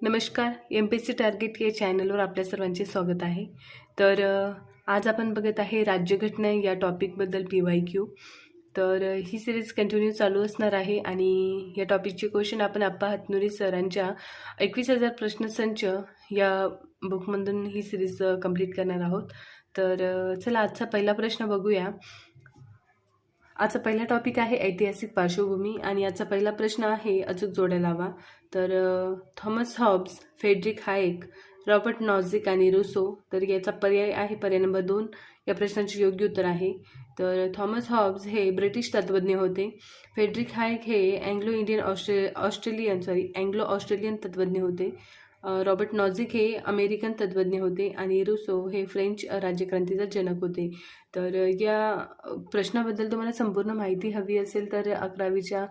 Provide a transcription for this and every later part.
नमस्कार. MPSC target या चॅनलवर आपल्या सर्वांचे स्वागत आहे. तर आज आपण बघत आहे राज्यघटना या टॉपिकबद्दल PYQ. तर ही सिरीज कंटिन्यू चालू असणार आहे आणि या टॉपिकचे क्वेश्चन आपण आप्पा हातनुरी सरांच्या 21,000 प्रश्नसंच या बुकमधून ही सिरीज कंप्लीट करणार आहोत. तर चला आजचा पहिला प्रश्न बघूया. आजचा पहिला टॉपिक आहे ऐतिहासिक पार्श्वभूमी आणि याचा पहिला प्रश्न आहे अचूक जोड्या लावा. तर थॉमस हॉब्स, फेड्रिक हायेक, रॉबर्ट नॉझिक आणि रुसो. तर याचा पर्याय आहे पर्याय नंबर 2. या प्रश्नाचे योग्य उत्तर आहे. तर थॉमस हॉब्स हे ब्रिटिश तत्त्वज्ञ होते. फेड्रिक हायेक हे अँग्लो ऑस्ट्रेलियन तत्त्वज्ञ होते. रॉबर्ट नॉझिक हे अमेरिकन तत्त्वज्ञ होते आणि रुसो हे फ्रेंच राज्यक्रांतीचा जनक होते. तर या प्रश्नाबद्दल तुम्हाला संपूर्ण माहिती हवी असेल तर 11वीच्या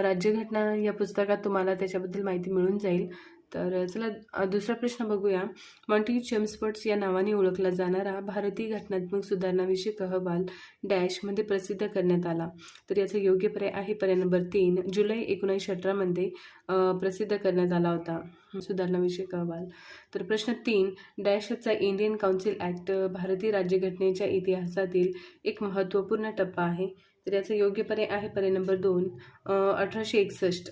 राज्यघटना या पुस्तकात तुम्हाला त्याच्याबद्दल माहिती मिळून जाईल. तर चला दुसरा प्रश्न बघूया. मॉन्टी चेम्सफोर्ड या नावाने ओळखला जाणारा भारतीय घटनात्मक सुधारणाविषयक अहवाल डॅशमध्ये प्रसिद्ध करण्यात आला. तर याचा योग्य पर्याय आहे पर्याय नंबर 3. जुलै 1918 मध्ये प्रसिद्ध करण्यात आला होता सुधारणाविषयक अहवाल. तर प्रश्न 3. डॅशचा इंडियन काउन्सिल ॲक्ट भारतीय राज्यघटनेच्या इतिहासातील एक महत्त्वपूर्ण टप्पा आहे. तर याचा योग्य पर्याय आहे पर्याय नंबर 2. 1861.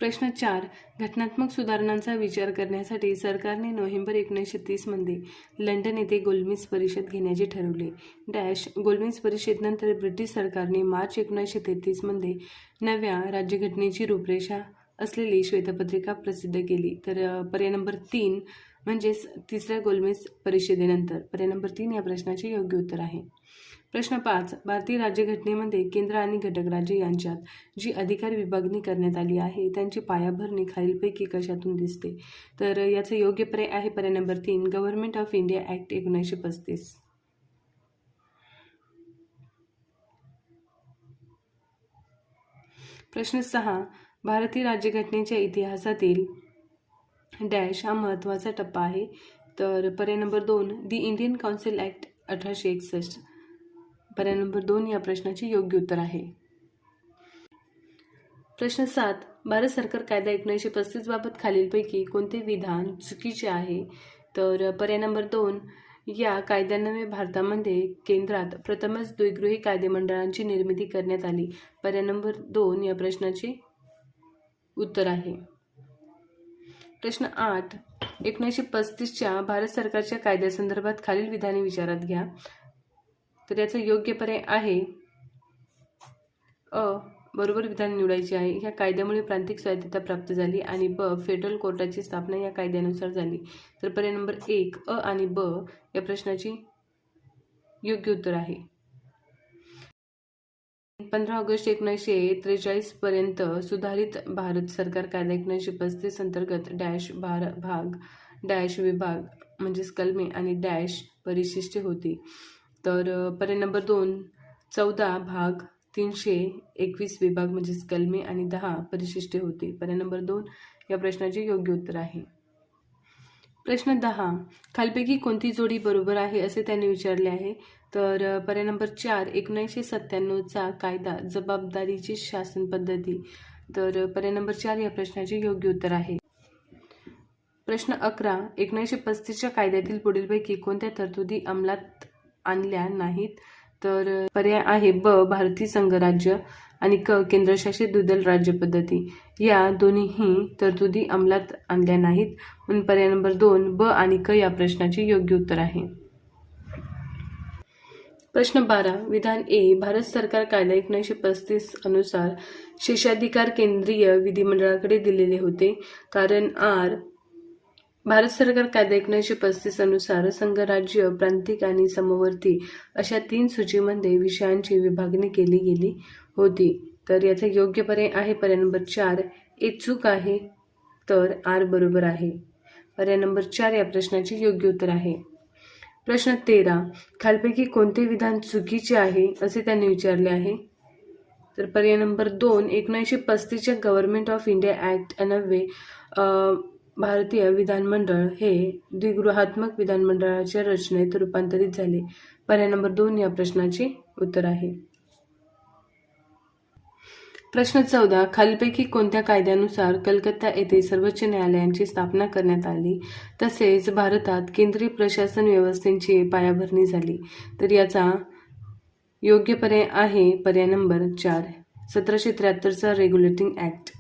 प्रश्न 4. घटनात्मक सुधारणांचा विचार करण्यासाठी सरकारने नोव्हेंबर 1930 मध्ये लंडन येथे गोलमेज परिषद घेण्याचे ठरवले. डॅश गोलमेज परिषदेनंतर ब्रिटिश सरकारने मार्च 1933 मध्ये नव्या राज्यघटनेची रूपरेषा असलेली श्वेतपत्रिका प्रसिद्ध केली. तर पर्याय नंबर 3 म्हणजेच तिसऱ्या गोलमेज परिषदेनंतर. पर्याय नंबर 3 या प्रश्नाचे योग्य उत्तर आहे. प्रश्न 5. भारतीय राज्यघटनेमध्ये केंद्र आणि घटक राज्य यांच्यात जी अधिकार विभागणी करण्यात आली आहे त्यांची पायाभरणी खालीलपैकी कशातून दिसते. तर याचा योग्य पर्याय आहे पर्याय number 3. Government of India act 1935. प्रश्न 6. भारतीय राज्यघटनेच्या इतिहासातील डॅश हा महत्त्वाचा टप्पा आहे. तर पर्याय नंबर 2. दी इंडियन काउन्सिल ॲक्ट 1861. पर्याय नंबर 2 या प्रश्नाचे योग्य उत्तर आहे. प्रश्न 7. भारत सरकार कायदा 1935 बाबत खालीलपैकी कोणते विधान चुकीचे आहे. तर पर्याय नंबर 2. या कायद्यान्वये भारतामध्ये केंद्रात प्रथमच द्विगृही कायदेमंडळांची निर्मिती करण्यात आली. पर्याय नंबर 2 या प्रश्नाचे उत्तर आहे. प्रश्न 8. 1935च्या भारत सरकारच्या कायद्यासंदर्भात खालील विधाने विचारात घ्या. तर याचा योग्य पर्याय आहे बरोबर विधान निवडायचे आहे. ह्या कायद्यामुळे प्रांतिक स्वायत्तता प्राप्त झाली आणि फेडरल कोर्टाची स्थापना या कायद्यानुसार झाली. तर पर्याय नंबर 1 आणि ब या प्रश्नाची योग्य उत्तर आहे. 15 ऑगस्ट 1943 पर्यंत सुधारित भारत सरकार कायदा 1935 अंतर्गत डॅश भाग डॅश विभाग म्हणजेच कलमे आणि डॅश परिशिष्टे होती. तर पर्याय नंबर 2 14 भाग 321 विभाग म्हणजेच कलमे आणि 10 परिशिष्टे होती. पर्याय नंबर 2 या प्रश्नाचे योग्य उत्तर आहे. प्रश्न 10. खालीलपैकी कोणती जोडी बरोबर आहे असे त्यांनी विचारले आहे. तर पर्याय नंबर 4. 1997चा कायदा जबाबदारीची शासन पद्धती. तर पर्याय नंबर 4 या प्रश्नाचे योग्य उत्तर आहे. प्रश्न 11. 1935च्या कायद्यातील पुढीलपैकी कोणत्या तरतुदी अंमलात आणल्या नाहीत. तर पर्याय आहे ब भारतीय संघराज्य आणि क केंद्रशासित द्विदल राज्य पद्धती. या दोन्हीही तरतुदी अंमलात आणल्या नाहीत म्हणून पर्याय नंबर 2 ब आणि क या प्रश्नाचे योग्य उत्तर आहे. प्रश्न 12. विधान ए. भारत सरकार कायदा 1935 अनुसार शेषाधिकार केंद्रीय विधिमंडळाकडे दिलेले होते. कारण आर. भारत सरकार कायदा 1935 अनुसार संघराज्य, प्रांतिक आणि समवर्ती अशा 3 सूचीमध्ये विषयांची विभागणी केली गेली होती. तर याचा योग्य पर्याय आहे पर्याय नंबर 4. ए चूक आहे तर आर बरोबर आहे. पर्याय नंबर 4 या प्रश्नाचे योग्य उत्तर आहे. प्रश्न 13. खालीलपैकी कोणते विधान चुकीचे आहे असे त्यांनी विचारले आहे. तर पर्याय नंबर 2. 1935च्या गव्हर्नमेंट ऑफ इंडिया ॲक्ट अन्वये भारतीय विधानमंडळ हे द्विगृहात्मक विधानमंडळाच्या रचनेत रूपांतरित झाले. पर्याय नंबर 2 या प्रश्नाचे उत्तर आहे. प्रश्न 14. खालीलपैकी कोणत्या कायद्यानुसार कलकत्ता येथे सर्वोच्च न्यायालयाची स्थापना करण्यात आली तसेच भारतात केंद्रीय प्रशासन व्यवस्थेची पायाभरणी झाली? तर याचा योग्य पर्याय आहे पर्याय नंबर 4, 1773चा रेग्युलेटिंग ॲक्ट.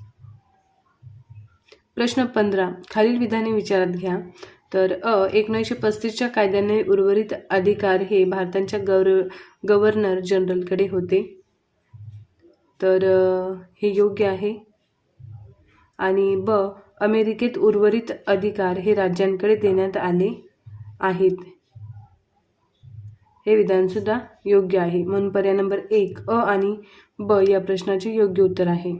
प्रश्न 15. खालील विधाने विचारात घ्या. तर 1935च्या कायद्याने उर्वरित अधिकार हे भारताच्या गव्हर्नर जनरलकडे होते. तर हे योग्य आहे. आणि अमेरिकेत उर्वरित अधिकार हे राज्यांकडे देण्यात आले आहेत. हे विधानसुद्धा योग्य आहे. म्हणून पर्याय नंबर 1 आणि या प्रश्नाचे योग्य उत्तर आहे.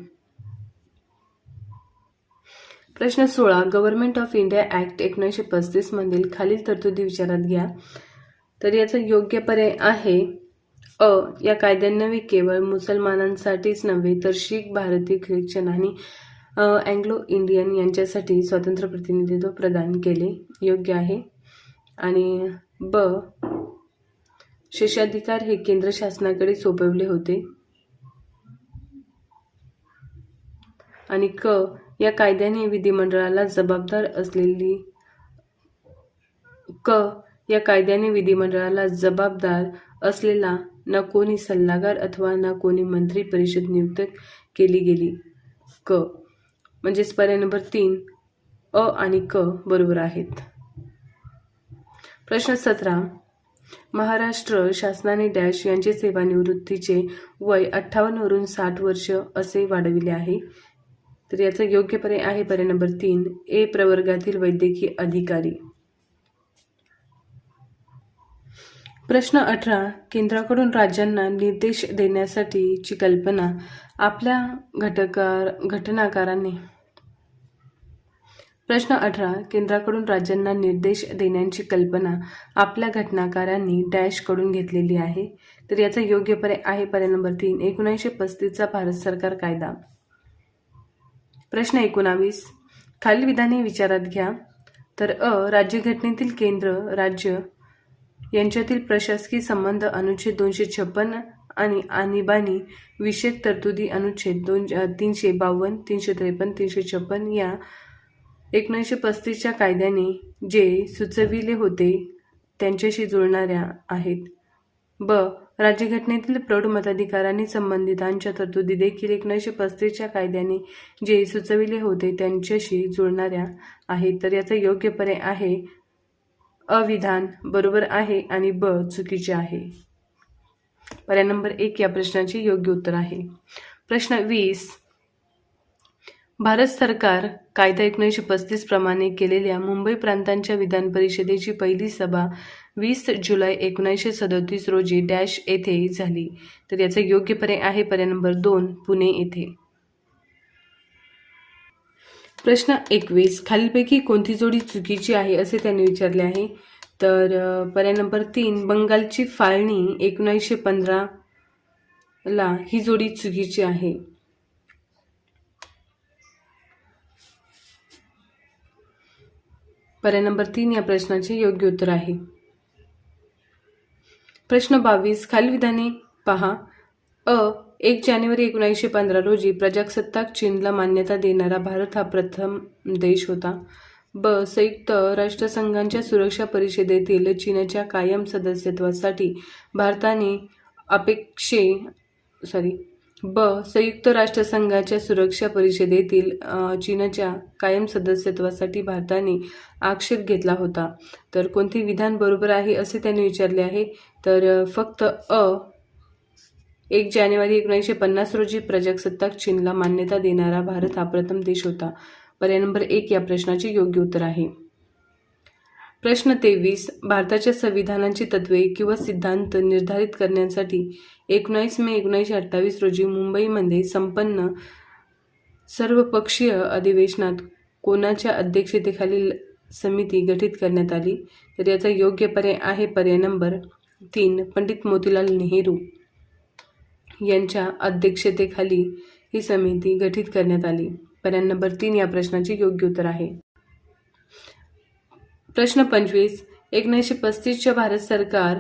प्रश्न 16. गव्हर्नमेंट ऑफ इंडिया ॲक्ट 1935 मधील खालील तरतुदी विचारात घ्या. तर याचा योग्य पर्याय आहे या कायद्यान्वये केवळ मुसलमानांसाठीच नव्हे तर शीख, भारतीय, ख्रिश्चन आणि अँग्लो इंडियन यांच्यासाठी स्वतंत्र प्रतिनिधित्व प्रदान केले. योग्य आहे. आणि शेषाधिकार हे केंद्र शासनाकडे सोपवले होते. आणि या कायद्याने विधिमंडळाला जबाबदार असलेला ना कोणी सल्लागार अथवा ना कोणी मंत्री परिषद नियुक्त केली गेली. म्हणजेच पर्याय नंबर 3 आणि बरोबर आहेत. प्रश्न 17. महाराष्ट्र शासनाने डॅश यांचे सेवानिवृत्तीचे वय 58 वरून 60 वर्ष असे वाढविले आहे. तर याचा योग्य पर्याय आहे पर्याय नंबर 3 ए प्रवर्गातील वैद्यकीय अधिकारी. प्रश्न 18. केंद्राकडून राज्यांना निर्देश देण्यासाठीची कल्पना आपल्या घटनाकारांनी प्रश्न 18. केंद्राकडून राज्यांना निर्देश देण्याची कल्पना आपल्या घटनाकारांनी डॅश कडून घेतलेली आहे. तर याचा योग्य पर्याय आहे पर्याय नंबर 3 1935चा भारत सरकार कायदा. प्रश्न 19. खालील विधाने विचारात घ्या. तर राज्यघटनेतील केंद्र राज्य यांच्यातील प्रशासकीय संबंध अनुच्छेद 256 आणि आणीबाणी विषयक तरतुदी अनुच्छेद 352, 353, 356 या 1935च्या कायद्याने जे सुचविले होते त्यांच्याशी जुळणाऱ्या आहेत. राज्यघटनेतील प्रौढ मताधिकारांनी संबंधितांच्या तरतुदी देखील 1935च्या कायद्याने जे सुचविले होते त्यांच्याशी जुळणाऱ्या आहेत. तर याचा योग्य पर्याय आहे अविधान बरोबर आहे आणि चुकीचे आहे. पर्याय नंबर 1 या प्रश्नाचे योग्य उत्तर आहे. प्रश्न 20. भारत सरकार कायदा 1935 प्रमाणे केलेल्या मुंबई प्रांतांच्या विधान परिषदेची पहिली सभा 20 जुलै 1937 रोजी डॅश येथे झाली. तर याचा योग्य पर्याय आहे पर्याय नंबर 2 पुणे येथे. प्रश्न 21. खालीलपैकी कोणती जोडी चुकीची आहे असे त्यांनी विचारले आहे. तर पर्याय नंबर 3 बंगालची फाळणी 1915 ही जोडी चुकीची आहे. पर्याय नंबर 3 या प्रश्नाचे योग्य उत्तर आहे. प्रश्न 22. खालील विधाने पहा. 1 जानेवारी 1915 रोजी प्रजासत्ताक चीनला मान्यता देणारा भारत हा प्रथम देश होता. संयुक्त राष्ट्रसंघाच्या सुरक्षा परिषदेतील चीनच्या कायम सदस्यत्वासाठी भारताने संयुक्त राष्ट्रसंघाच्या सुरक्षा परिषदेतील चीनच्या कायम सदस्यत्वासाठी भारताने आक्षेप घेतला होता. तर कोणते विधान बरोबर आहे असे त्यांनी विचारले आहे. तर फक्त 1 जानेवारी 1950 रोजी प्रजासत्ताक चीनला मान्यता देणारा भारत हा प्रथम देश होता. पर्याय नंबर 1 या प्रश्नाचे योग्य उत्तर आहे. प्रश्न 23. भारताच्या संविधानाची तत्त्वे किंवा सिद्धांत निर्धारित करण्यासाठी 19 मे 1928 रोजी मुंबईमध्ये संपन्न सर्वपक्षीय अधिवेशनात कोणाच्या अध्यक्षतेखाली समिती गठीत करण्यात आली. तर याचा योग्य पर्याय आहे पर्याय नंबर 3 पंडित मोतीलाल नेहरू यांच्या अध्यक्षतेखाली ही समिती गठीत करण्यात आली. पर्याय नंबर 3 या प्रश्नाचे योग्य उत्तर आहे. प्रश्न 25. 1935च्या भारत सरकार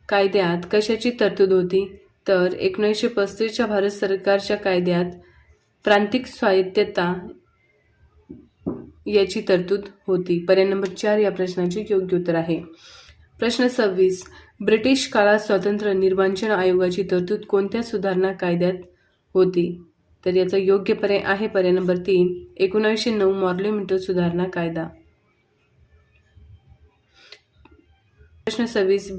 कायद्यात कशाची तरतूद होती? तर 1935च्या भारत सरकारच्या कायद्यात प्रांतिक स्वायत्तता याची तरतूद होती. पर्याय नंबर 4 या प्रश्नाचे योग्य उत्तर आहे. प्रश्न 26. ब्रिटिश काळात स्वातंत्र्य निर्वाचन आयोगाची तरतूद कोणत्या सुधारणा कायद्यात होती? तर याचा योग्य पर्याय आहे पर्याय नंबर 3 1909 मॉर्ले मिंटो सुधारणा कायदा. प्रश्न 26.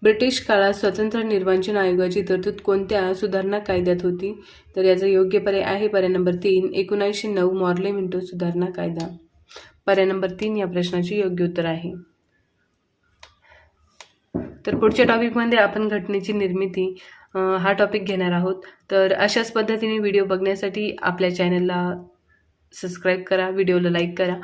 ब्रिटिश काळात स्वातंत्र्य निर्वाचन आयोगाची तरतूद कोणत्या सुधारणा कायद्यात होती? तर याचा योग्य पर्याय आहे पर्याय नंबर 3 1909 मॉर्ले मिंटो सुधारणा कायदा. पर्याय नंबर 3 या प्रश्नाचे योग्य उत्तर आहे. तर पुढच्या टॉपिकमध्ये आपण घटनेची निर्मिती हा टॉपिक घेणार आहोत. तर अशाच पद्धतीने व्हिडिओ बघण्यासाठी आपल्या चॅनलला सबस्क्राईब करा, व्हिडिओला लाईक करा.